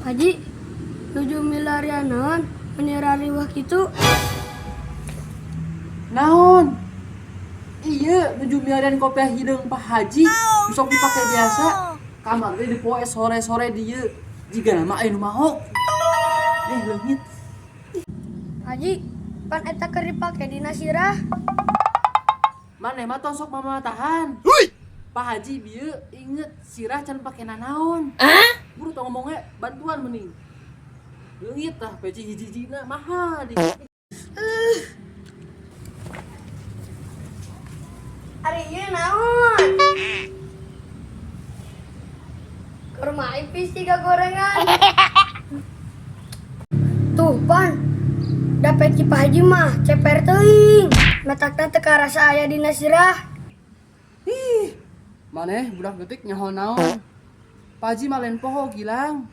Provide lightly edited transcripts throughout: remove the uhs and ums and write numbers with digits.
Haji, nuju milarian naon menyerari wah kitu. Naon? Iya, nuju miliaran kopiah hideung Pak Haji. Sok dipake biasa. Kamar teh dipoe sore-sore dieu. Jiga nama aya nu mahok. Leungit. Haji, pan eta keur dipake dina sirah. Maneh mah tosok mama tahan. Pak Haji bieu inget sirah can pake nanaon. Buru tong ngomongnya bantuan mending. Leungit tah peci hiji-hijina mahal di. Ari ieu naon? Keur main tiga gorengan. Tuh, pan. Dapet ci Pak Haji mah ceper teuing. Letakna teu karasa aya dina sirah. Ih, maneh budak detik nyaho naon. Pak Haji mah lain poho Gilang.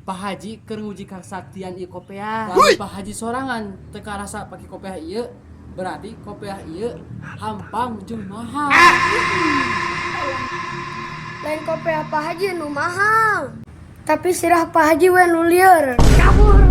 Pak Haji keur nguji kasaktian ieu kopiah. Lamun Pak Haji sorangan teu karasa pake kopiah ieu, berarti kopiah ieu hampang jeung mahal. Lain kopiah Pak Haji nu mahal. Tapi sirah Pak Haji we nu lieur. Kabur.